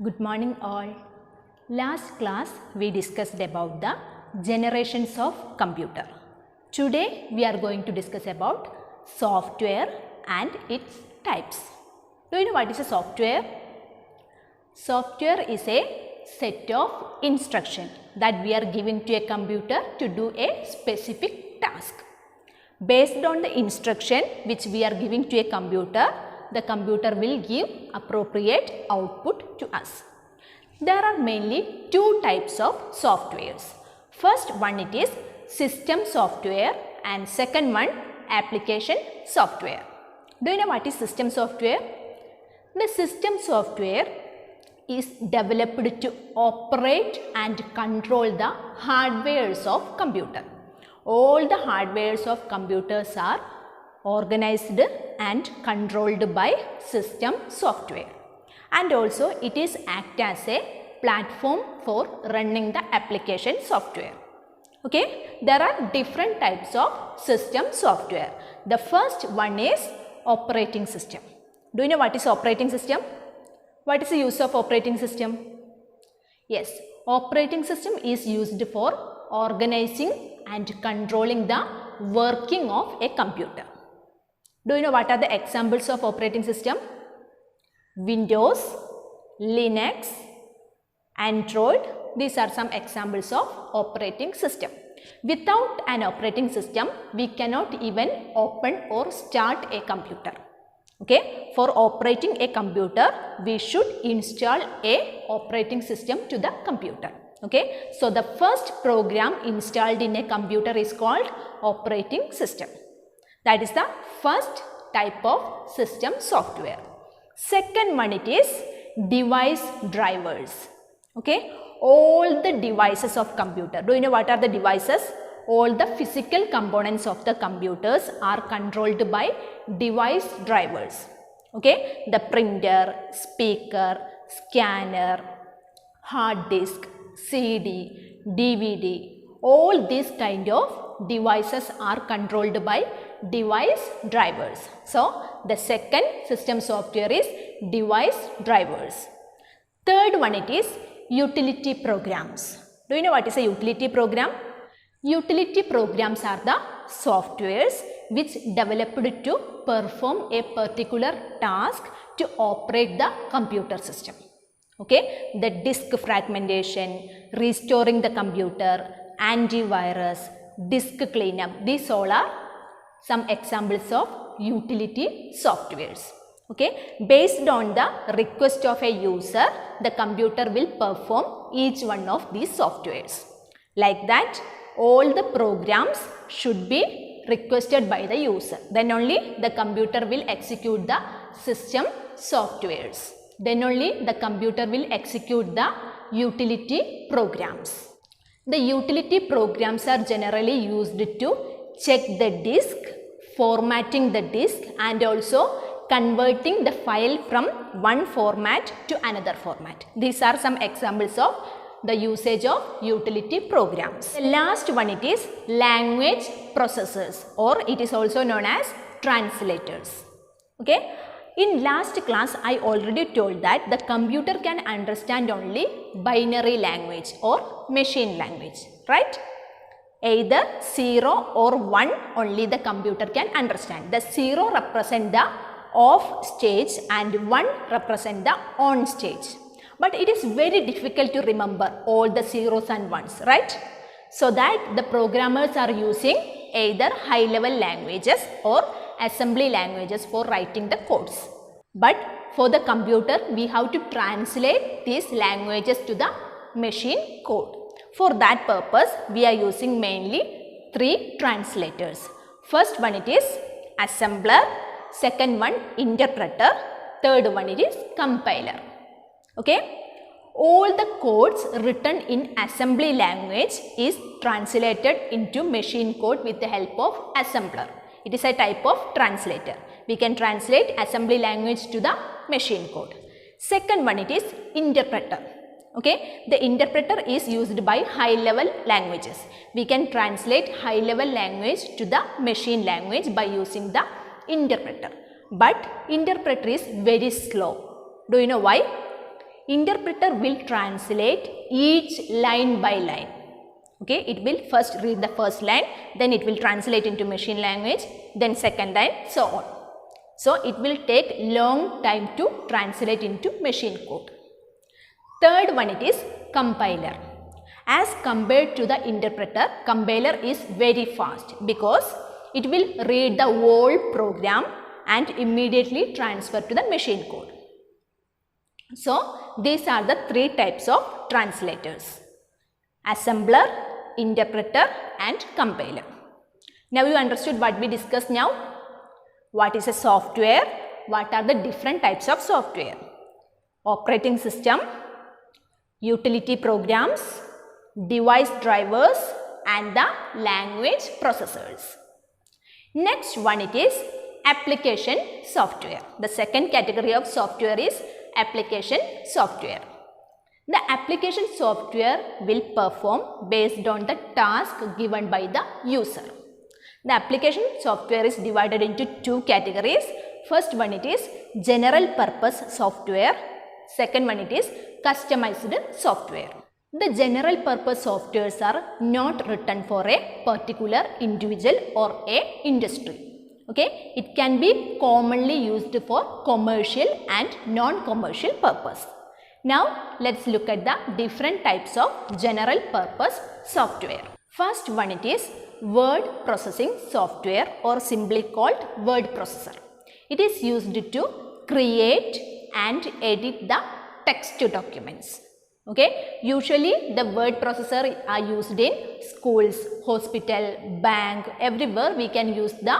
Good morning all. Last class we discussed about the generations of computer. Today we are going to discuss about software and its types. Do you know what is a software? Software is a set of instructions that we are giving to a computer to do a specific task. Based on the instruction which we are giving to a computer, the computer will give appropriate output to us. There are mainly two types of softwares. First one it is system software and second one application software. Do you know what is system software? The system software is developed to operate and control the hardwares of computer. All the hardwares of computers are organized and controlled by system software, and also it is act as a platform for running the application software. Okay, there are different types of system software. The first one is operating system. Do you know what is operating system? What is the use of operating system? Yes, operating system is used for organizing and controlling the working of a computer. Do you know what are the examples of operating system? Windows, Linux, Android. These are some examples of operating system. Without an operating system, we cannot even open or start a computer. Okay, for operating a computer, we should install a operating system to the computer. Okay, so the first program installed in a computer is called operating system. That is the first type of system software. Second one it is device drivers. Okay, all the devices of computer. Do you know what are the devices? All the physical components of the computers are controlled by device drivers. Okay, the printer, speaker, scanner, hard disk, CD, DVD, all these kind of devices are controlled by device drivers. So, the second system software is device drivers. Third one it is utility programs. Do you know what is a utility program? Utility programs are the softwares which developed to perform a particular task to operate the computer system. Okay, the disk fragmentation, restoring the computer, antivirus, disk cleanup, these all are some examples of utility softwares. Okay, based on the request of a user, the computer will perform each one of these softwares. Like that, all the programs should be requested by the user. Then only the computer will execute the system softwares. Then only the computer will execute the utility programs. The utility programs are generally used to check the disk, formatting the disk, and also converting the file from one format to another format. These are some examples of the usage of utility programs. The last one it is language processors, or it is also known as translators. Okay. In last class, I already told that the computer can understand only binary language or machine language, right? Either 0 or 1 only the computer can understand. The 0 represent the off stage and 1 represent the on stage. But it is very difficult to remember all the zeros and ones, right? So that the programmers are using either high level languages or assembly languages for writing the codes. But for the computer, we have to translate these languages to the machine code. For that purpose, we are using mainly 3 translators. First one it is assembler, second one interpreter, third one it is compiler. Okay, all the codes written in assembly language is translated into machine code with the help of assembler. It is a type of translator. We can translate assembly language to the machine code. Second one it is interpreter. Okay, the interpreter is used by high level languages. We can translate high level language to the machine language by using the interpreter. But interpreter is very slow. Do you know why? interpreter will translate each line by line. Okay, it will first read the first line, then it will translate into machine language, then second line, so on. So it will take long time to translate into machine code. Third one, it is compiler. As compared to the interpreter, compiler is very fast because it will read the whole program and immediately transfer to the machine code. So these are the three types of translators: assembler, interpreter and compiler. Now you understood what we discussed now. What is a software? What are the different types of software? Operating system, utility programs, device drivers and the language processors. Next one, it is application software. The second category of software is application software. The application software will perform based on the task given by the user. The application software is divided into two categories. First one, it is general purpose software. Second one, it is customized software. The general purpose softwares are not written for a particular individual or a industry. Okay, it can be commonly used for commercial and non-commercial purpose. Now let's look at the different types of general purpose software. First one, it is word processing software, or simply called word processor. It is used to create and edit the text documents. Okay, usually the word processor are used in schools, hospital, bank, everywhere we can use the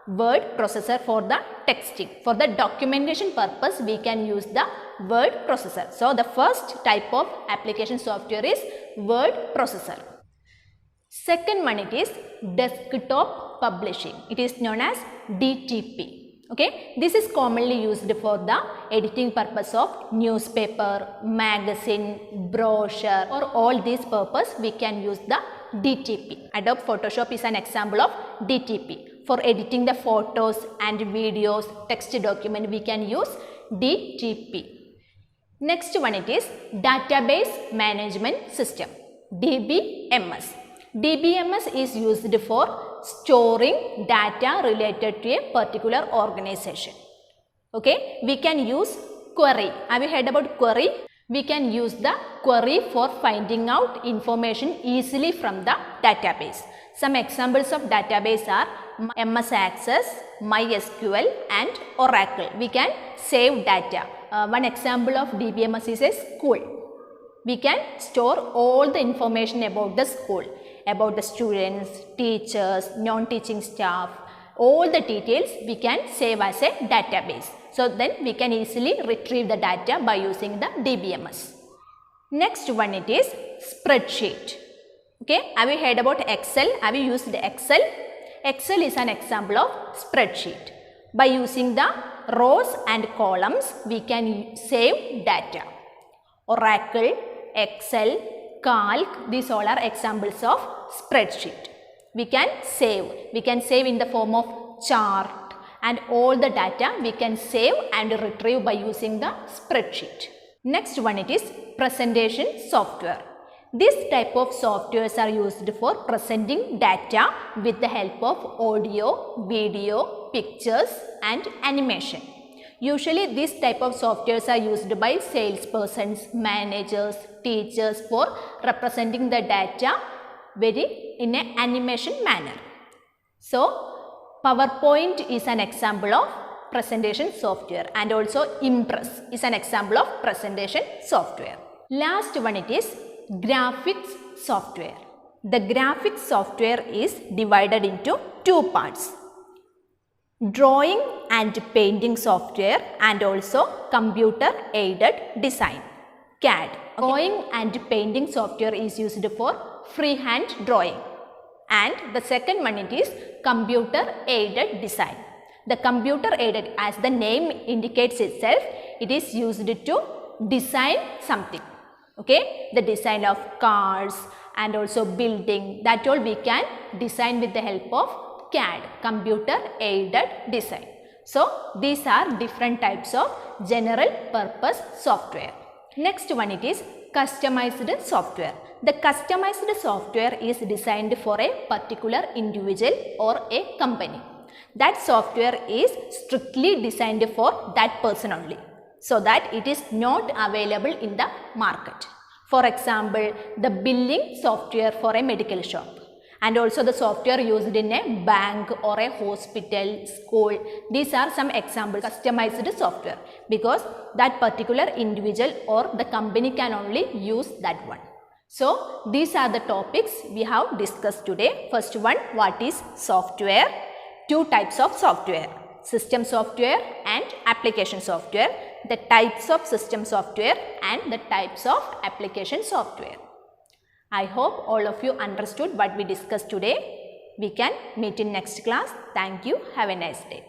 word processor for the texting. For the documentation purpose, we can use the word processor. So the first type of application software is word processor. Second one, it is desktop publishing. It is known as DTP. Okay, this is commonly used for the editing purpose of newspaper, magazine, brochure, or all these purpose we can use the DTP. Adobe Photoshop is an example of DTP. For editing the photos and videos, text document, we can use DTP. Next one, it is database management system, DBMS. DBMS is used for storing data related to a particular organization. Okay, we can use query. Have you heard about query? We can use the query for finding out information easily from the database. Some examples of database are MS Access, MySQL and Oracle. We can save data. One example of DBMS is a school. We can store all the information about the school, about the students, teachers, non-teaching staff. All the details we can save as a database. So then we can easily retrieve the data by using the DBMS. Next one, it is spreadsheet. Okay, have you heard about Excel? Have you used Excel? Excel is an example of spreadsheet. By using the rows and columns, we can save data. Oracle, Excel, Calc, these all are examples of spreadsheet. We can save. We can save in the form of chart, and all the data we can save and retrieve by using the spreadsheet. Next one, it is presentation software. This type of softwares are used for presenting data with the help of audio, video, pictures and animation. Usually this type of softwares are used by salespersons, managers, teachers for representing the data in an animation manner. So PowerPoint is an example of presentation software, and also Impress is an example of presentation software. Last one, it is graphics software. The graphics software is divided into two parts: drawing and painting software and also computer aided design, CAD. Drawing and painting software is used for freehand drawing, and the second one, it is computer aided design. The computer aided, as the name indicates itself, it is used to design something. Okay, the design of cars and also building, that all we can design with the help of CAD, computer aided design. So these are different types of general purpose software. Next one, it is customized software. The customized software is designed for a particular individual or a company. That software is strictly designed for that person only, so that it is not available in the market. For example, the billing software for a medical shop, and also the software used in a bank or a hospital, school. These are some examples of customized software, because that particular individual or the company can only use that one. So these are the topics we have discussed today. First one, what is software? Two types of software, system software and application software, the types of system software and the types of application software. I hope all of you understood what we discussed today. We can meet in next class. Thank you. Have a nice day.